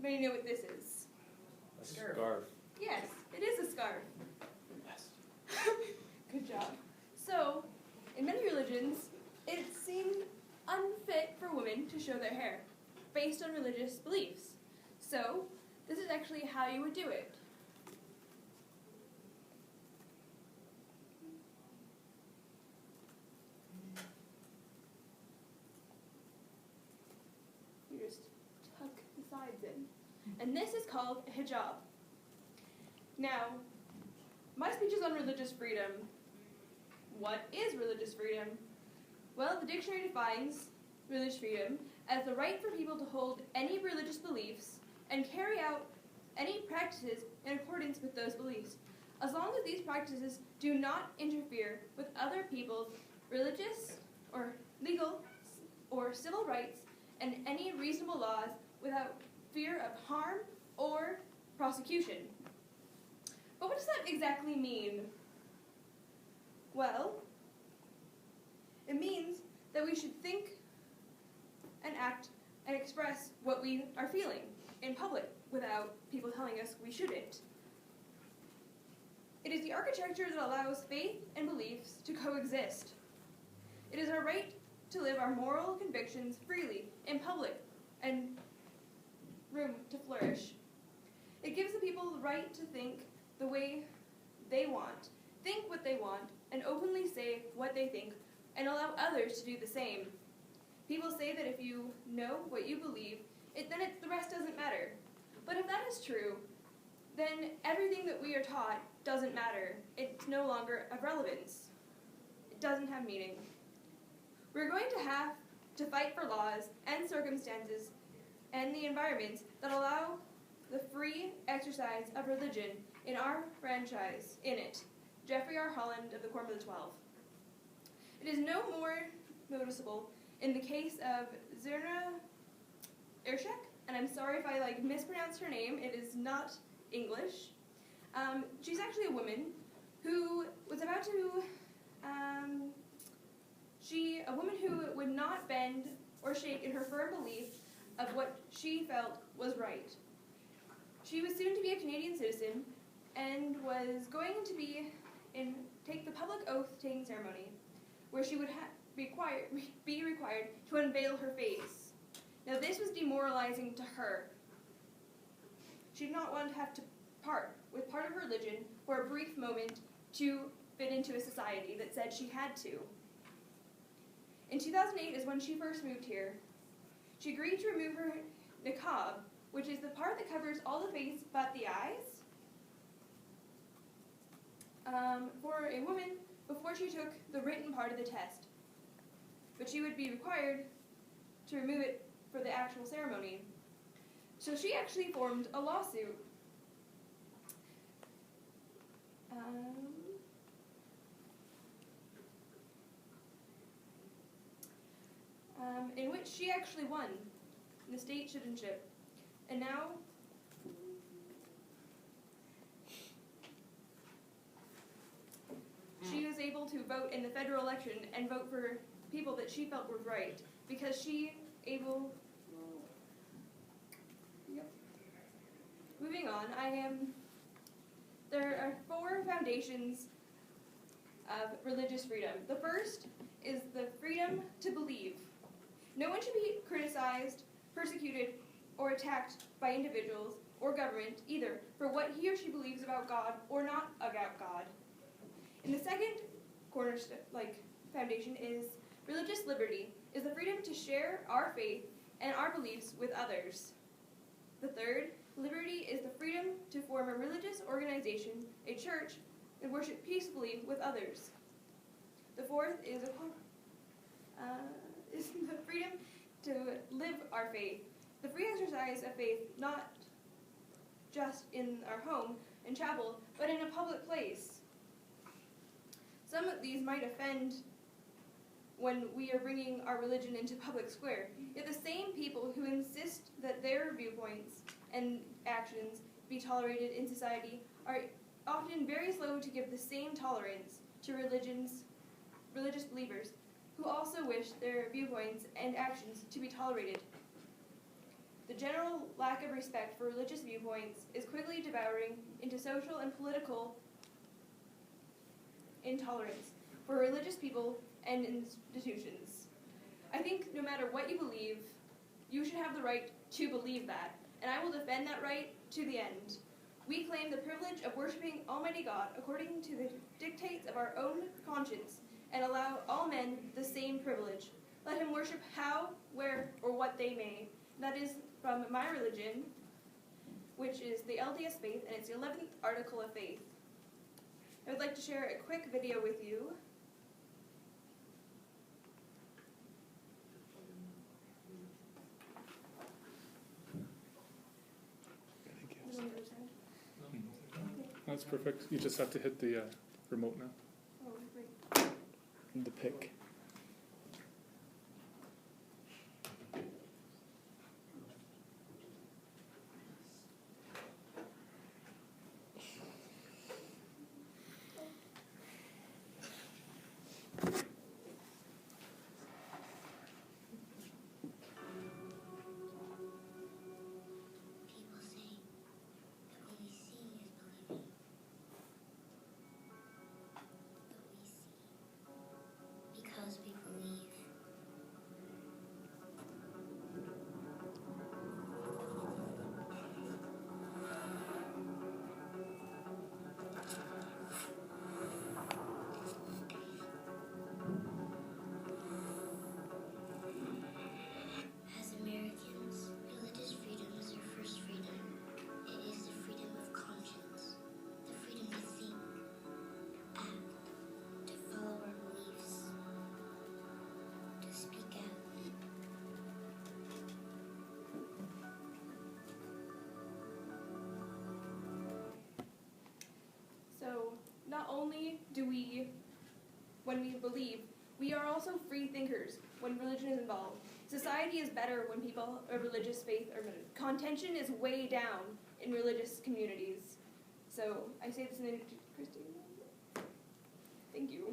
anybody know what this is? A scarf. Yes, it is a scarf. Yes. Good job. So, in many religions, it seemed unfit for women to show their hair, based on religious beliefs. So, this is actually how you would do it. You just tuck the sides in. And this is called a hijab. Now, my speech is on religious freedom. What is religious freedom? Well, the dictionary defines religious freedom as the right for people to hold any religious beliefs and carry out any practices in accordance with those beliefs, as long as these practices do not interfere with other people's religious or legal or civil rights and any reasonable laws without fear of harm or prosecution. But what does that exactly mean? Well, it means that we should think and act and express what we are feeling in public without people telling us we shouldn't. It is the architecture that allows faith and beliefs to coexist. It is our right to live our moral convictions freely in public and room to flourish. It gives the people the right to think the way they want, think what they want, and openly say what they think, and allow others to do the same. People say that if you know what you believe, the rest doesn't matter. But if that is true, then everything that we are taught doesn't matter. It's no longer of relevance. It doesn't have meaning. We're going to have to fight for laws and circumstances and the environments that allow the free exercise of religion in our franchise in it. Jeffrey R. Holland of the Quorum of the 12. It is no more noticeable in the case of Darashea, and I'm sorry if I mispronounced her name. It is not English. She's actually a woman who was about to, a woman who would not bend or shake in her firm belief of what she felt was right. She was soon to be a Canadian citizen and was going to take the public oath-taking ceremony, where she would be required to unveil her face. Now, this was demoralizing to her. She did not want to have to part with part of her religion for a brief moment to fit into a society that said she had to. In 2008 is when she first moved here. She agreed to remove her niqab, which is the part that covers all the face but the eyes, for a woman before she took the written part of the test. But she would be required to remove it for the actual ceremony. So she actually formed a lawsuit. In which she actually won the state citizenship. And now she was able to vote in the federal election and vote for people that she felt were right, because Moving on, there are 4 foundations of religious freedom. The first is the freedom to believe. No one should be criticized, persecuted, or attacked by individuals or government, either for what he or she believes about God or not about God. And the second foundation is religious liberty, is the freedom to share our faith and our beliefs with others. The third, liberty, is the freedom to form a religious organization, a church, and worship peacefully with others. The fourth is the freedom to live our faith, the free exercise of faith, not just in our home and chapel, but in a public place. Some of these might offend when we are bringing our religion into public square. Yet the same people who insist that their viewpoints and actions be tolerated in society are often very slow to give the same tolerance to religious believers who also wish their viewpoints and actions to be tolerated. The general lack of respect for religious viewpoints is quickly devouring into social and political intolerance for religious people and institutions. I think no matter what you believe, you should have the right to believe that, and I will defend that right to the end. We claim the privilege of worshiping Almighty God according to the dictates of our own conscience and allow all men the same privilege. Let him worship how, where, or what they may. That is from my religion, which is the LDS faith, and it's the 11th article of faith. I would like to share a quick video with you. Thank you. That's perfect. You just have to hit the remote now. Oh, great. And the pick. People say that what we see is believing. But we see because we believe. As Americans, religious freedom is our first freedom. It is the freedom of conscience, the freedom to think, act, to follow our beliefs, to speak out. So, not only do we, when we believe, we are also free thinkers when religion is involved. Society is better when people of religious faith are moved. Contention is way down in religious communities. So, I say this in the Christian. Thank you.